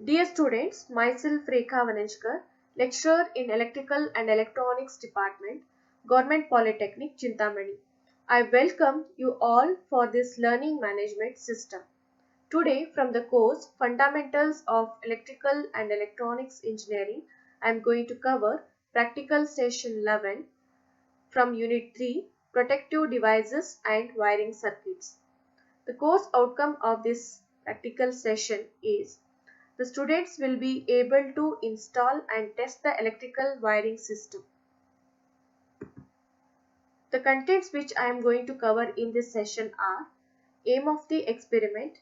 Dear students, myself Rekha Vanenchkar, lecturer in Electrical and Electronics Department, Government Polytechnic, Chintamani. I welcome you all for this learning management system. Today, from the course Fundamentals of Electrical and Electronics Engineering, I am going to cover Practical Session 11 from Unit 3, Protective Devices and Wiring Circuits. The course outcome of this practical session is the students will be able to install and test the electrical wiring system. The contents which I am going to cover in this session are aim of the experiment,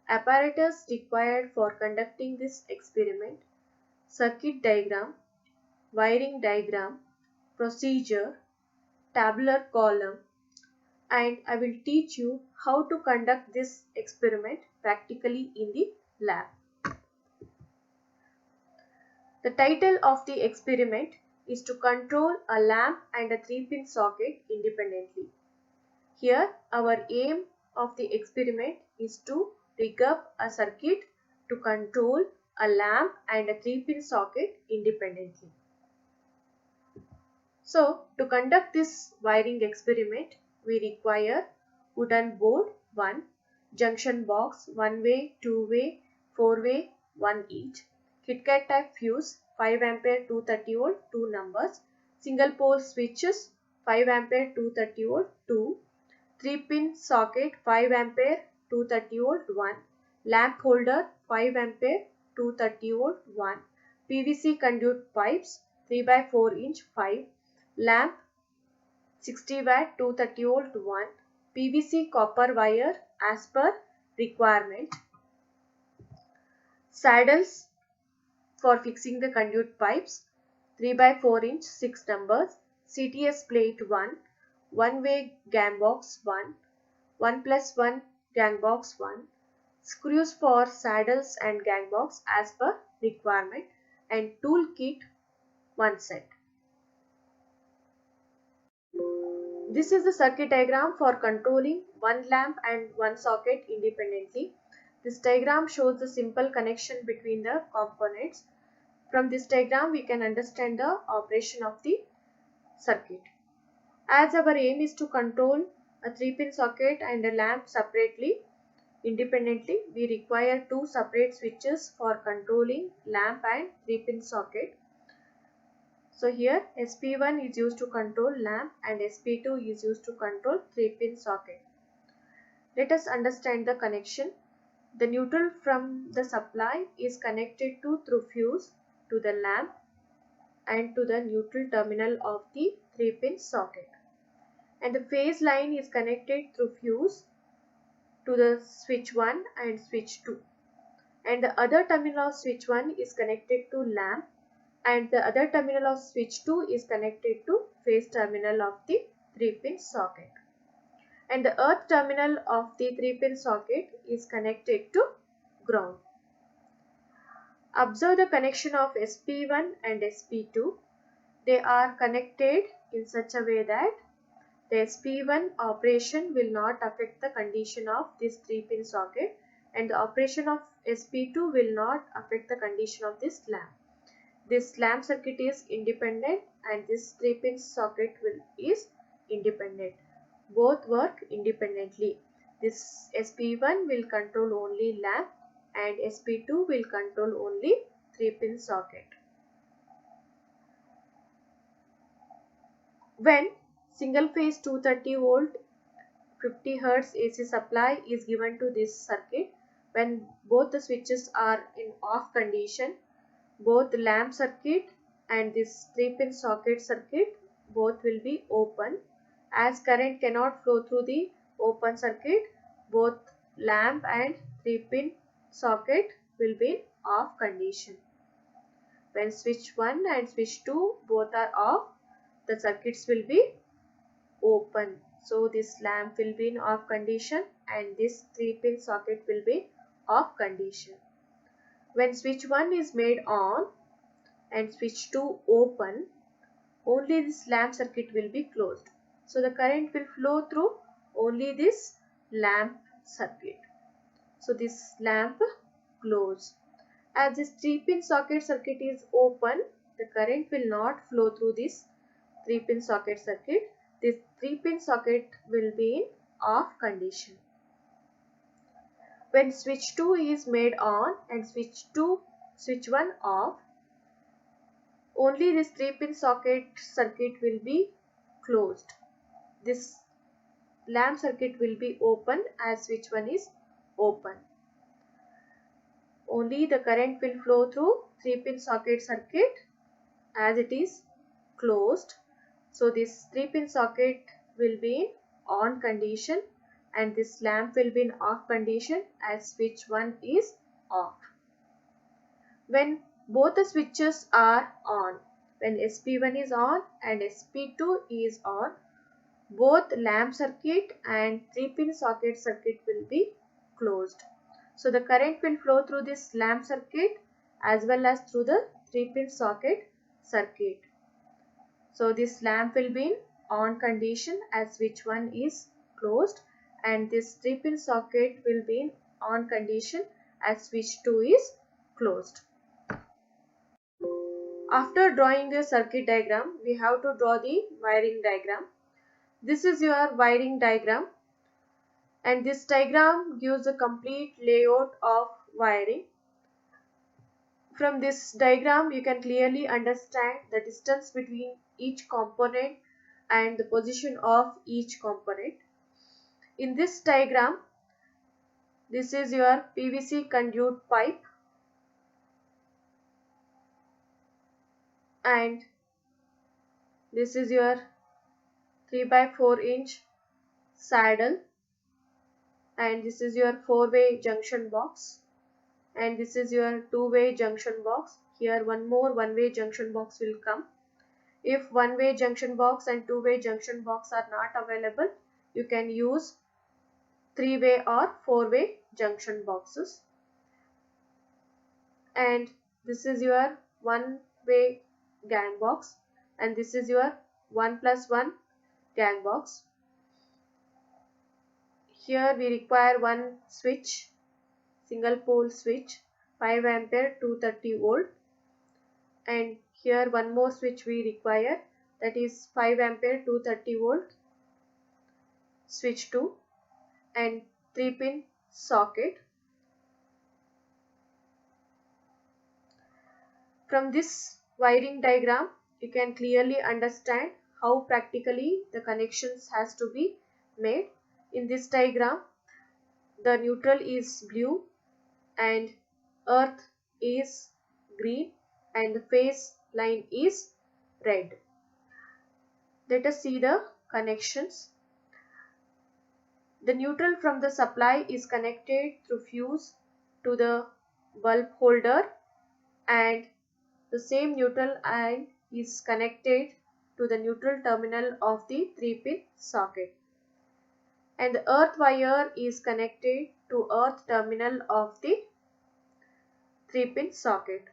apparatus required for conducting this experiment, circuit diagram, wiring diagram, procedure, tabular column, and I will teach you how to conduct this experiment practically in the lab. The title of the experiment is to control a lamp and a 3-pin socket independently. Here our aim of the experiment is to rig up a circuit to control a lamp and a 3-pin socket independently. So to conduct this wiring experiment, we require wooden board 1, junction box 1-way, 2-way, 4-way, 1 each, KitKat type fuse 5 ampere 230 volt 2 numbers, single pole switches 5 ampere 230 volt 2, 3-pin socket 5 ampere 230 volt 1, lamp holder 5 ampere 230 volt 1, PVC conduit pipes 3 by 4 inch 5, lamp 60 watt 230 volt 1, PVC copper wire as per requirement, saddles for fixing the conduit pipes 3 by 4 inch 6 numbers, CTS plate 1, 1-way gang box 1, 1+1 gang box 1, screws for saddles and gang box as per requirement, and tool kit 1 set. This is the circuit diagram for controlling one lamp and one socket independently. This diagram shows the simple connection between the components. From this diagram, we can understand the operation of the circuit. As our aim is to control a 3-pin socket and a lamp separately, independently, we require 2 separate switches for controlling lamp and 3-pin socket. So here SP1 is used to control lamp and SP2 is used to control 3-pin socket. Let us understand the connection. The neutral from the supply is connected through fuse to the lamp and to the neutral terminal of the 3-pin socket. And the phase line is connected through fuse to the switch 1 and switch 2. And the other terminal of switch 1 is connected to lamp and the other terminal of switch 2 is connected to phase terminal of the 3-pin socket. And the earth terminal of the 3-pin socket is connected to ground. Observe the connection of SP1 and SP2. They are connected in such a way that the SP1 operation will not affect the condition of this 3-pin socket and the operation of SP2 will not affect the condition of this lamp. This lamp circuit is independent and this 3-pin socket is independent. Both work independently. This SP1 will control only lamp and SP2 will control only 3-pin socket. When single phase 230 volt 50 Hz AC supply is given to this circuit, when both the switches are in off condition, both the lamp circuit and this 3-pin socket circuit both will be open. As current cannot flow through the open circuit, both lamp and 3-pin socket will be in off condition. When switch 1 and switch 2 both are off, the circuits will be open. So this lamp will be in off condition and this 3-pin socket will be off condition. When switch 1 is made on and switch 2 open, only this lamp circuit will be closed. So the current will flow through only this lamp circuit. So this lamp close. As this 3-pin socket circuit is open, the current will not flow through this 3-pin socket circuit. This 3-pin socket will be in off condition. When switch 2 is made on and switch 1 off, only this 3-pin socket circuit will be closed. This lamp circuit will be open as switch 1 is open. Only the current will flow through 3-pin socket circuit as it is closed. So this 3-pin socket will be in on condition and this lamp will be in off condition as switch 1 is off. When both the switches are on, when SP1 is on and SP2 is on, both lamp circuit and 3-pin socket circuit will be closed. So the current will flow through this lamp circuit as well as through the 3-pin socket circuit. So this lamp will be in on condition as switch 1 is closed and this 3-pin socket will be in on condition as switch 2 is closed. After drawing the circuit diagram, we have to draw the wiring diagram. This is your wiring diagram and this diagram gives a complete layout of wiring. From this diagram, you can clearly understand the distance between each component and the position of each component. In this diagram, this is your PVC conduit pipe and this is your 3 by 4 inch saddle and this is your 4-way junction box and this is your 2-way junction box. Here one more 1-way junction box will come. If 1-way junction box and 2-way junction box are not available, you can use 3-way or 4-way junction boxes. And this is your 1-way gang box and this is your 1+1 gang box. Here we require one switch, single pole switch, 5 ampere 230 volt, and here one more switch we require, that is 5 ampere 230 volt switch 2 and 3-pin socket. From this wiring diagram, you can clearly understand how practically the connections has to be made. In this diagram, the neutral is blue and earth is green and the phase line is red. Let us see the connections. The neutral from the supply is connected through fuse to the bulb holder and the same neutral ion is connected to the neutral terminal of the 3-pin socket. And the earth wire is connected to earth terminal of the 3-pin socket.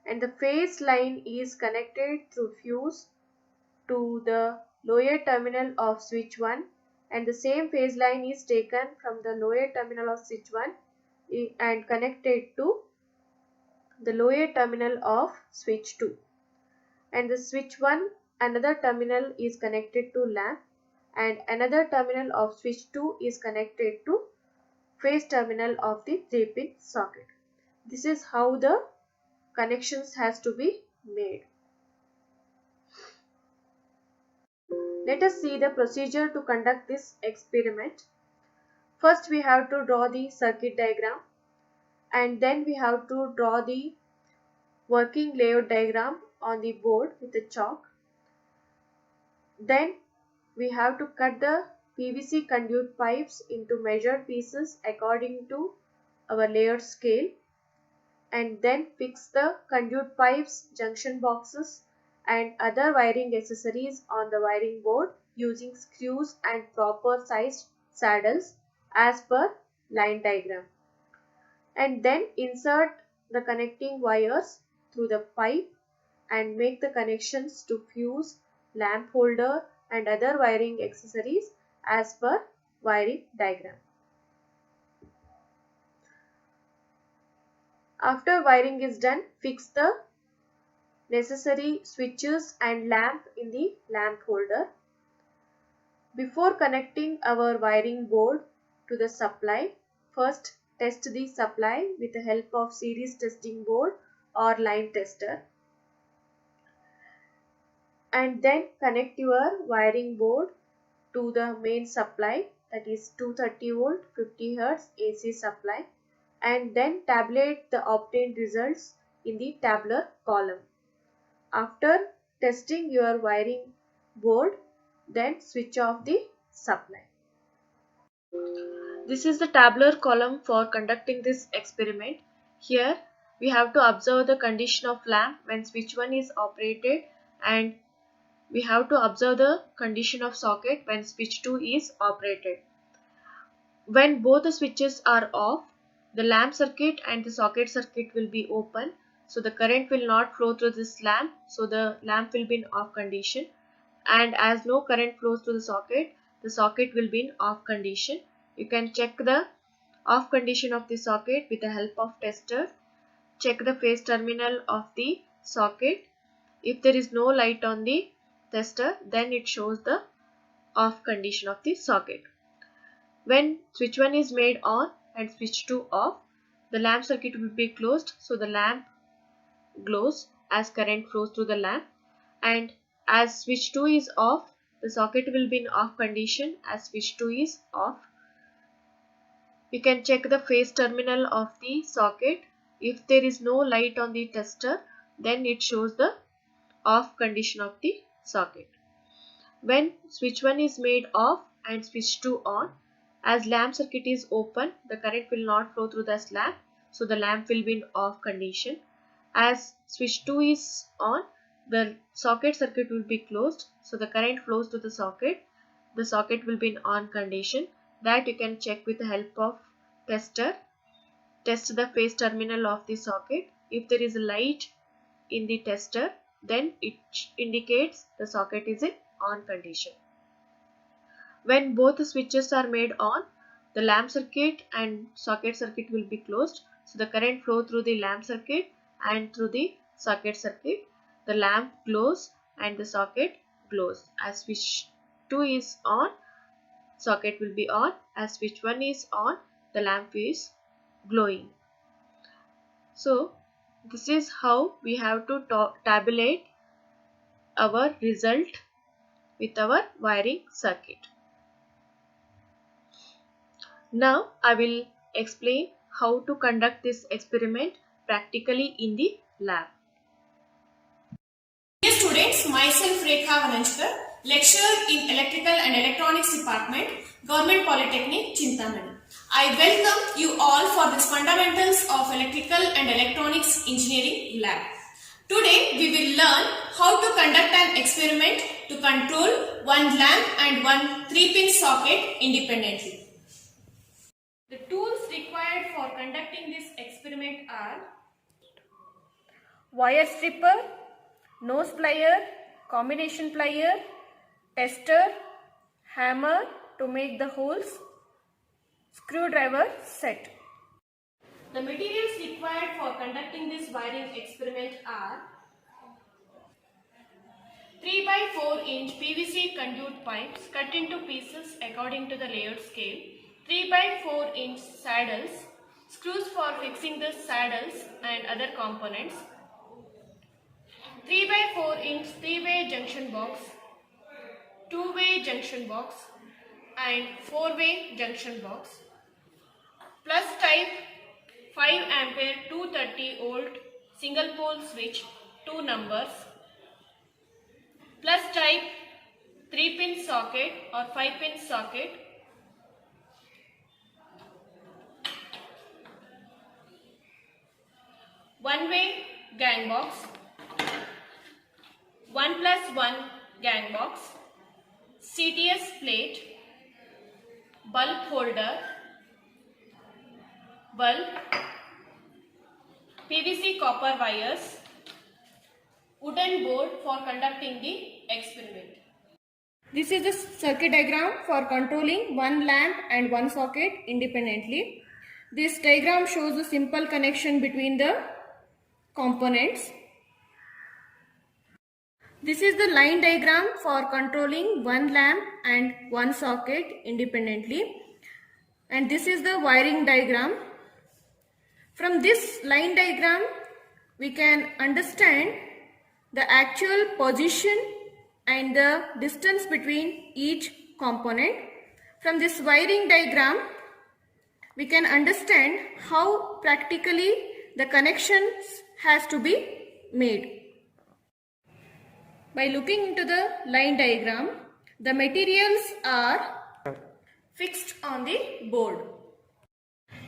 And the phase line is connected through fuse to the lower terminal of switch 1 and the same phase line is taken from the lower terminal of switch 1 and connected to the lower terminal of switch 2. And the switch 1 another terminal is connected to lamp and another terminal of switch 2 is connected to phase terminal of the 3-pin socket. This is how the connections has to be made. Let us see the procedure to conduct this experiment. First we have to draw the circuit diagram and then we have to draw the working layout diagram on the board with the chalk. Then we have to cut the PVC conduit pipes into measured pieces according to our layout scale and then fix the conduit pipes, junction boxes and other wiring accessories on the wiring board using screws and proper sized saddles as per line diagram. And then insert the connecting wires through the pipe and make the connections to fuse, lamp holder and other wiring accessories as per wiring diagram. After wiring is done, fix the necessary switches and lamp in the lamp holder. Before connecting our wiring board to the supply, first test the supply with the help of series testing board or line tester. And then connect your wiring board to the main supply, that is 230 volt 50 Hz AC supply, and then tabulate the obtained results in the tabular column. After testing your wiring board, then switch off the supply. This is the tabular column for conducting this experiment. Here we have to observe the condition of lamp when switch 1 is operated, and we have to observe the condition of socket when switch 2 is operated. When both the switches are off, the lamp circuit and the socket circuit will be open, so the current will not flow through this lamp, so the lamp will be in off condition. And as no current flows through the socket will be in off condition. You can check the off condition of the socket with the help of tester. Check the phase terminal of the socket. If there is no light on the tester, then it shows the off condition of the socket. When switch 1 is made on and switch 2 off, the lamp circuit will be closed, so the lamp glows as current flows through the lamp. And as switch 2 is off, the socket will be in off condition as switch 2 is off. You can check the phase terminal of the socket. If there is no light on the tester, then it shows the off condition of the socket. When switch 1 is made off and switch 2 on, as lamp circuit is open, the current will not flow through this lamp, so the lamp will be in off condition. As switch 2 is on, the socket circuit will be closed, so the current flows to the socket will be in on condition. That you can check with the help of tester. Test the phase terminal of the socket. If there is a light in the tester, then it indicates the socket is in on condition. When both the switches are made on, the lamp circuit and socket circuit will be closed, so the current flow through the lamp circuit and through the socket circuit. The lamp glows and the socket glows. As switch 2 is on, socket will be on. As switch 1 is on, the lamp is glowing. So this is how we have to tabulate our result with our wiring circuit. Now I will explain how to conduct this experiment practically in the lab. Dear students, myself Rekha Vananchkar, lecturer in Electrical and Electronics Department, Government Polytechnic, Chintamani. I welcome you all for this Fundamentals of Electrical and Electronics Engineering lab. Today we will learn how to conduct an experiment to control one lamp and one 3-pin socket independently. The tools required for conducting this experiment are wire stripper, nose plier, combination plier, tester, hammer to make the holes, screwdriver set. The materials required for conducting this wiring experiment are 3x4-inch PVC conduit pipes cut into pieces according to the layout scale, 3x4-inch saddles, screws for fixing the saddles and other components, 3x4-inch 3-way junction box, 2-way junction box and 4-way junction box, plus type 5 ampere 230 volt single pole switch 2 numbers, plus type 3-pin socket or 5-pin socket, one-way gang box, 1+1 gang box, CTS plate, bulb holder, bulb, PVC copper wires, wooden board for conducting the experiment. This is the circuit diagram for controlling one lamp and one socket independently. This diagram shows a simple connection between the components. This is the line diagram for controlling one lamp and one socket independently. And this is the wiring diagram. From this line diagram, we can understand the actual position and the distance between each component. From this wiring diagram, we can understand how practically the connections has to be made. By looking into the line diagram, the materials are fixed on the board.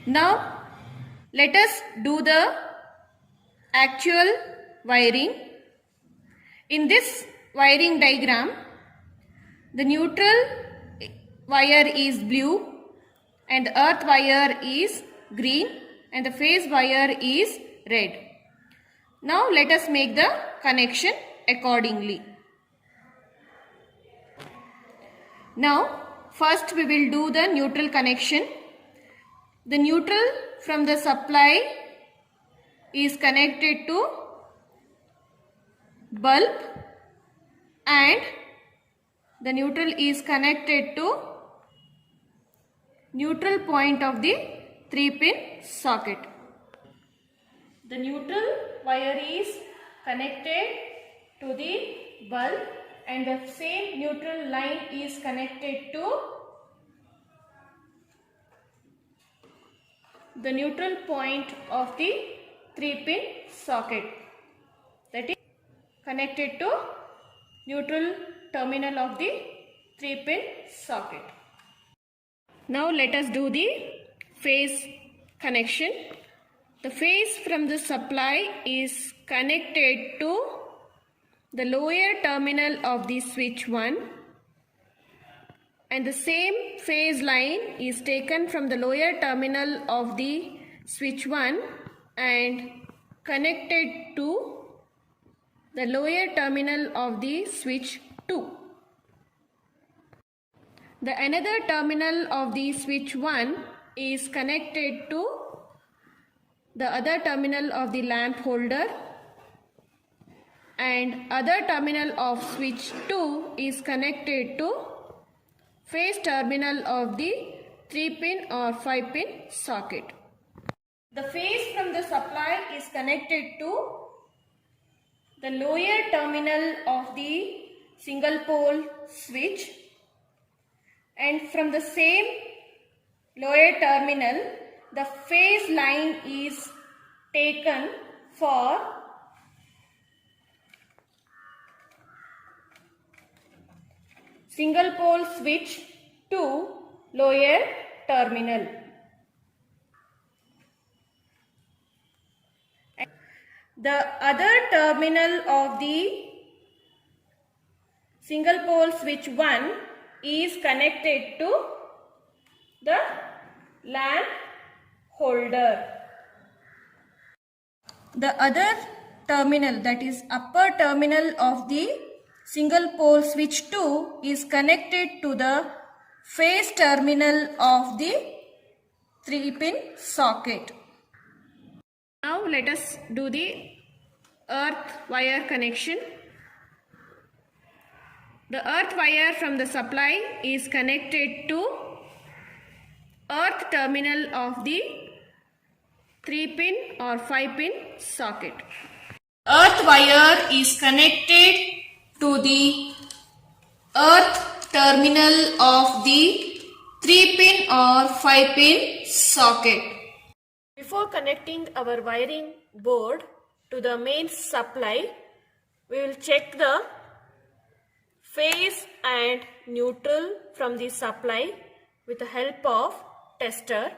Now, let us do the actual wiring. In this wiring diagram, the neutral wire is blue and the earth wire is green and the phase wire is red. Now let us make the connection accordingly. Now first we will do the neutral connection. The neutral from the supply is connected to bulb and the neutral is connected to neutral point of the 3-pin socket. The neutral wire is connected to the bulb and the same neutral line is connected to the neutral point of the 3-pin socket, that is connected to neutral terminal of the 3-pin socket. Now let us do the phase connection. The phase from the supply is connected to the lower terminal of the switch 1 and the same phase line is taken from the lower terminal of the switch 1 and connected to the lower terminal of the switch 2. The another terminal of the switch 1 is connected to the other terminal of the lamp holder and other terminal of switch 2 is connected to phase terminal of the 3-pin or 5-pin socket. The phase from the supply is connected to the lower terminal of the single pole switch and from the same lower terminal the phase line is taken for single pole switch to lower terminal. The other terminal of the single pole switch 1 is connected to the lamp holder. The other terminal, that is upper terminal of the single pole switch 2 is connected to the phase terminal of the 3-pin socket. Now let us do the earth wire connection. The earth wire from the supply is connected to earth terminal of the 3-pin or 5-pin socket. Earth wire is connected to the earth terminal of the 3-pin or 5-pin socket. Before connecting our wiring board to the main supply, we will check the phase and neutral from the supply with the help of tester.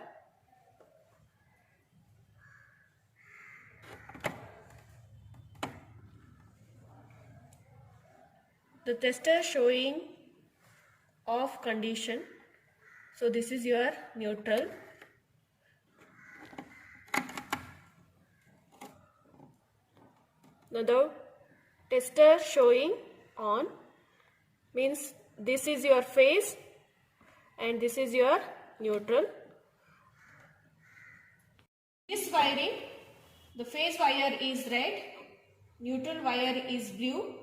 The tester showing off condition. So this is your neutral. Now the tester showing on means this is your phase and this is your neutral. wiring, the phase wire is red, neutral wire is blue,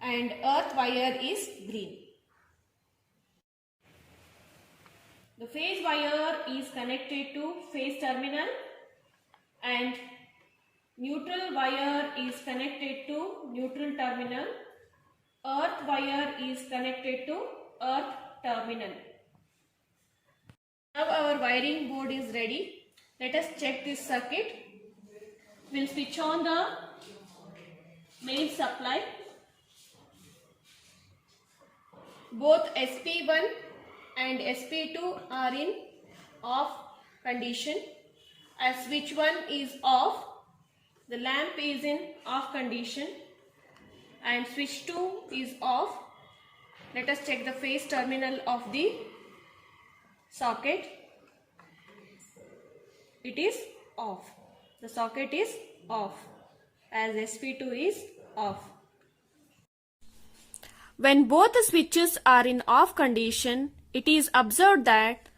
and earth wire is green. The phase wire is connected to phase terminal and neutral wire is connected to neutral terminal. Earth wire is connected to earth terminal. Now our wiring board is ready. Let us check this circuit. We'll switch on the main supply. Both SP1 and SP2 are in off condition. As switch 1 is off, the lamp is in off condition and switch 2 is off. Let us check the phase terminal of the socket. It is off. The socket is off as SP2 is off. When both the switches are in off condition, it is observed that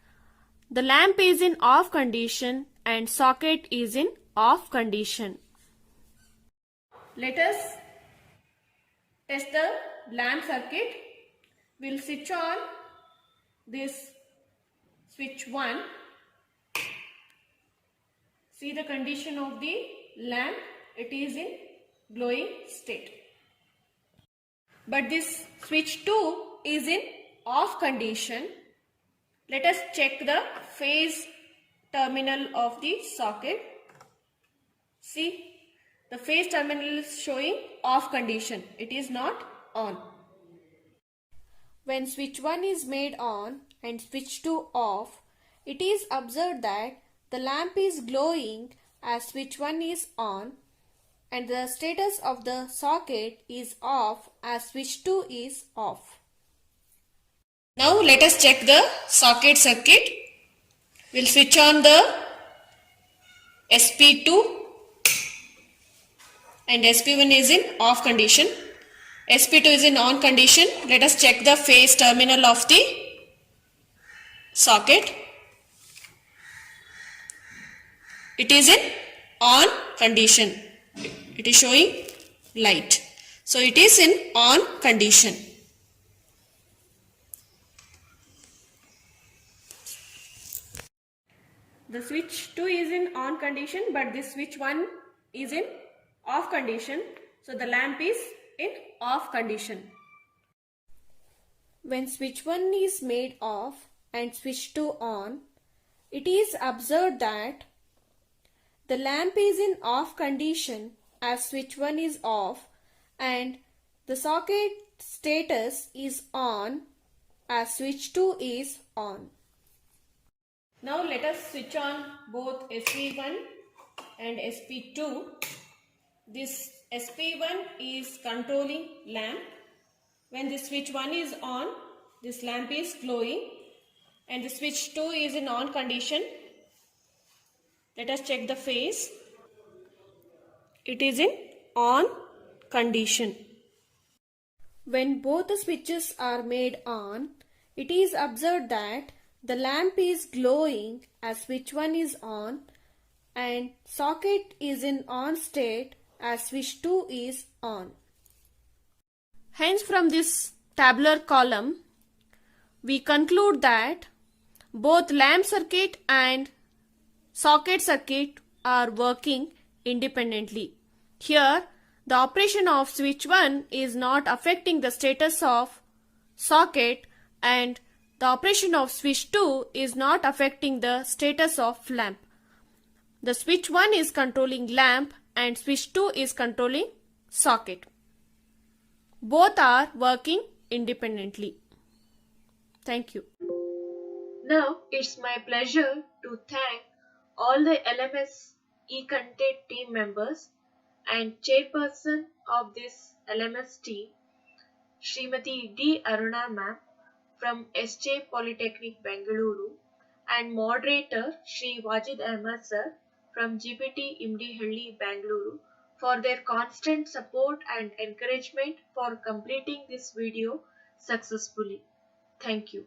the lamp is in off condition and socket is in off condition. Let us test the lamp circuit. We'll switch on this switch 1. See the condition of the lamp. It is in glowing state. But this switch 2 is in off condition. Let us check the phase terminal of the socket. See, the phase terminal is showing off condition. It is not on. When switch 1 is made on and switch 2 off, it is observed that the lamp is glowing as switch 1 is on and the status of the socket is off as switch 2 is off. Now let us check the socket circuit. We'll switch on the SP2 and SP1 is in off condition. SP2 is in on condition. Let us check the phase terminal of the socket. It is in on condition. It is showing light. So it is in on condition. The switch 2 is in on condition, but this switch 1 is in off condition. So the lamp is in off condition. When switch 1 is made off and switch 2 on, it is observed that the lamp is in off condition as switch 1 is off and the socket status is on as switch 2 is on. Now let us switch on both SP1 and SP2. This SP1 is controlling lamp. When the switch 1 is on, this lamp is glowing and the switch 2 is in on condition. Let us check the phase. It is in on condition. When both the switches are made on, it is observed that the lamp is glowing as switch 1 is on and socket is in on state as switch 2 is on. Hence, from this tabular column, we conclude that both lamp circuit and socket circuit are working independently. Here, the operation of switch 1 is not affecting the status of socket and the operation of switch 2 is not affecting the status of lamp. The switch 1 is controlling lamp and switch 2 is controlling socket. Both are working independently. Thank you. Now it's my pleasure to thank all the LMS eContent team members and chairperson of this LMS team, Srimati D. Aruna ma'am from SJ Polytechnic Bengaluru and moderator Shri Wajid Ahmed sir from GPT Imdihalli Bengaluru for their constant support and encouragement for completing this video successfully. Thank you.